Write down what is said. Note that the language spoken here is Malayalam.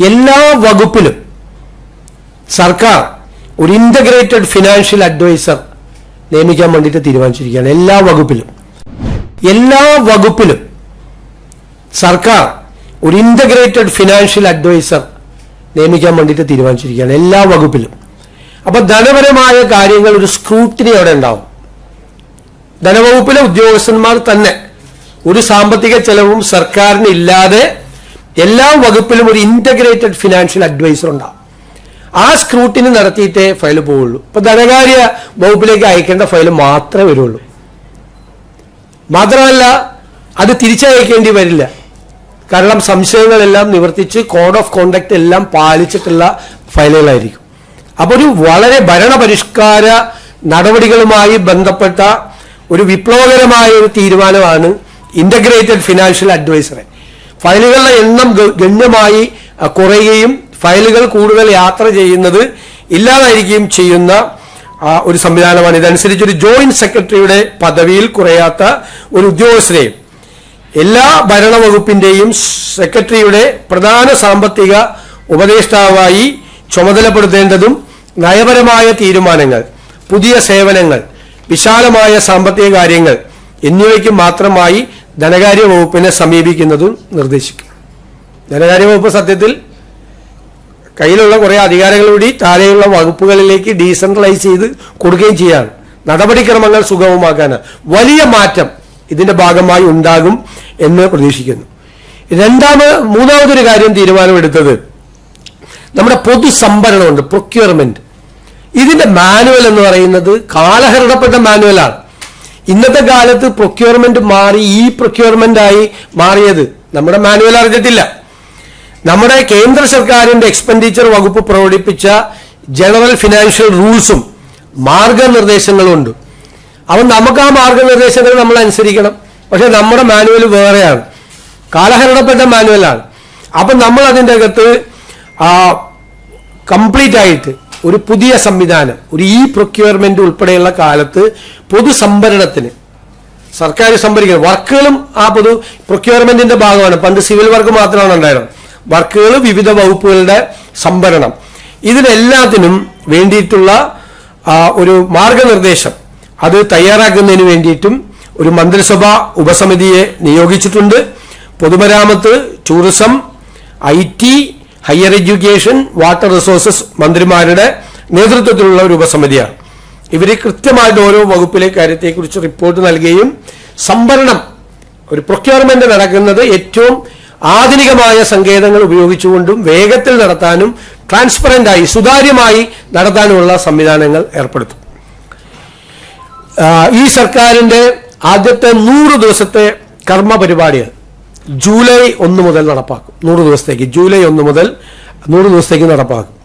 എല്ലാ വകുപ്പിലും സർക്കാർ ഒരു ഇന്റഗ്രേറ്റഡ് ഫിനാൻഷ്യൽ അഡ്വൈസർ നിയമിക്കാൻ വേണ്ടിയിട്ട് തീരുമാനിച്ചിരിക്കുകയാണ്. എല്ലാ വകുപ്പിലും സർക്കാർ ഒരു ഇന്റഗ്രേറ്റഡ് ഫിനാൻഷ്യൽ അഡ്വൈസർ നിയമിക്കാൻ വേണ്ടിയിട്ട് തീരുമാനിച്ചിരിക്കുകയാണ്. എല്ലാ വകുപ്പിലും. അപ്പൊ ധനപരമായ കാര്യങ്ങൾ ഒരു സ്ക്രൂട്ടിനി അവിടെ ഉണ്ടാവും. ധനവകുപ്പിലെ ഉദ്യോഗസ്ഥന്മാർ തന്നെ ഒരു സാമ്പത്തിക ചെലവും സർക്കാരിന് ഇല്ലാതെ എല്ലാ വകുപ്പിലും ഒരു ഇന്റഗ്രേറ്റഡ് ഫിനാൻഷ്യൽ അഡ്വൈസർ ഉണ്ടാവും. ആ സ്ക്രൂട്ടിനി നടത്തിയിട്ടേ ഫയൽ പോവുള്ളൂ. ഇപ്പൊ ധനകാര്യ വകുപ്പിലേക്ക് അയക്കേണ്ട ഫയൽ മാത്രമേ വരുള്ളൂ. മാത്രമല്ല അത് തിരിച്ചയക്കേണ്ടി വരില്ല. കാരണം സംശയങ്ങളെല്ലാം നിവർത്തിച്ച് കോഡ് ഓഫ് കോണ്ടക്ട് എല്ലാം പാലിച്ചിട്ടുള്ള ഫയലുകളായിരിക്കും. അപ്പോൾ ഒരു വളരെ ഭരണപരിഷ്കാര നടപടികളുമായി ബന്ധപ്പെട്ട ഒരു വിപ്ലവകരമായ ഒരു തീരുമാനമാണ് ഇന്റഗ്രേറ്റഡ് ഫിനാൻഷ്യൽ അഡ്വൈസറെ. ഫയലുകളുടെ എണ്ണം ഗണ്യമായി കുറയുകയും ഫയലുകൾ കൂടുതൽ യാത്ര ചെയ്യുന്നത് ഇല്ലാതായിരിക്കുകയും ചെയ്യുന്ന ഒരു സംവിധാനമാണ്. ഇതനുസരിച്ച് ഒരു ജോയിന്റ് സെക്രട്ടറിയുടെ പദവിയിൽ കുറയാത്ത ഒരു ഉദ്യോഗസ്ഥരെയും എല്ലാ ഭരണവകുപ്പിന്റെയും സെക്രട്ടറിയുടെ പ്രധാന സാമ്പത്തിക ഉപദേഷ്ടാവായി ചുമതലപ്പെടുത്തേണ്ടതും നയപരമായ തീരുമാനങ്ങൾ, പുതിയ സേവനങ്ങൾ, വിശാലമായ സാമ്പത്തിക കാര്യങ്ങൾ എന്നിവയ്ക്ക് മാത്രമായി ധനകാര്യ വകുപ്പിനെ സമീപിക്കുന്നതും നിർദ്ദേശിക്കും. ധനകാര്യ വകുപ്പ് സത്യത്തിൽ കയ്യിലുള്ള കുറേ അധികാരങ്ങൾ കൂടി താഴെയുള്ള വകുപ്പുകളിലേക്ക് ഡീസെൻട്രലൈസ് ചെയ്ത് കൊടുക്കുകയും ചെയ്യാണ്. നടപടിക്രമങ്ങൾ സുഗമമാക്കാൻ വലിയ മാറ്റം ഇതിന്റെ ഭാഗമായി ഉണ്ടാകും എന്ന് പ്രതീക്ഷിക്കുന്നു. മൂന്നാമതൊരു കാര്യം തീരുമാനമെടുത്തത് നമ്മുടെ പൊതുസംഭരണമുണ്ട്, പ്രൊക്യൂർമെന്റ്. ഇതിന്റെ മാനുവൽ എന്ന് പറയുന്നത് കാലഹരണപ്പെട്ട മാനുവലാണ്. ഇന്നത്തെ കാലത്ത് പ്രൊക്യൂർമെന്റ് മാറി ഈ പ്രൊക്യൂർമെന്റ് ആയി മാറിയത് നമ്മുടെ മാനുവൽ അറിഞ്ഞിട്ടില്ല. നമ്മുടെ കേന്ദ്ര സർക്കാരിന്റെ എക്സ്പെൻഡിച്ചർ വകുപ്പ് പ്രകടിപ്പിച്ച ജനറൽ ഫിനാൻഷ്യൽ റൂൾസും മാർഗനിർദ്ദേശങ്ങളും ഉണ്ട്. അപ്പം നമുക്ക് ആ മാർഗനിർദ്ദേശങ്ങൾ നമ്മൾ അനുസരിക്കണം. പക്ഷെ നമ്മുടെ മാനുവൽ വേറെയാണ്, കാലഹരണപ്പെട്ട മാനുവലാണ്. അപ്പം നമ്മൾ അതിൻ്റെ അകത്ത് കംപ്ലീറ്റ് ആയിട്ട് ഒരു പുതിയ സംവിധാനം, ഒരു പ്രൊക്യൂർമെന്റ് ഉൾപ്പെടെയുള്ള കാലത്ത് പൊതുസംഭരണത്തിന് സർക്കാർ സംഭരിക്കുന്നത് വർക്കുകളും ആ പൊതു പ്രൊക്യൂർമെന്റിന്റെ ഭാഗമാണ്. പണ്ട് സിവിൽ വർക്ക് മാത്രമാണ് ഉണ്ടായിരുന്നത്. വർക്കുകൾ, വിവിധ വകുപ്പുകളുടെ സംഭരണം, ഇതിനെല്ലാത്തിനും വേണ്ടിയിട്ടുള്ള ഒരു മാർഗനിർദ്ദേശം അത് തയ്യാറാക്കുന്നതിന് വേണ്ടിയിട്ടും ഒരു മന്ത്രിസഭ ഉപസമിതിയെ നിയോഗിച്ചിട്ടുണ്ട്. പൊതുമരാമത്ത്, tourism, IT, higher education, water resources മന്ത്രിമാരുടെ നേതൃത്വത്തിലുള്ള ഒരു ഉപസമിതിയാണ്. ഇവർ കൃത്യമായിട്ട് ഓരോ വകുപ്പിലെ കാര്യത്തെക്കുറിച്ച് റിപ്പോർട്ട് നൽകുകയും സംഭരണം, ഒരു പ്രൊക്യൂർമെന്റ് നടക്കുന്നത് ഏറ്റവും ആധുനികമായ സങ്കേതങ്ങൾ ഉപയോഗിച്ചുകൊണ്ടും വേഗത്തിൽ നടത്താനും ട്രാൻസ്പെറന്റായി സുതാര്യമായി നടത്താനുമുള്ള സംവിധാനങ്ങൾ ഏർപ്പെടുത്തും. ഈ സർക്കാരിന്റെ ആദ്യത്തെ 100 ദിവസത്തെ കർമ്മ പരിപാടികൾ ജൂലൈ 1 മുതൽ നടപ്പാക്കും. 100 ദിവസത്തേക്ക്, ജൂലൈ 1 മുതൽ 100 ദിവസത്തേക്ക് നടപ്പാക്കും.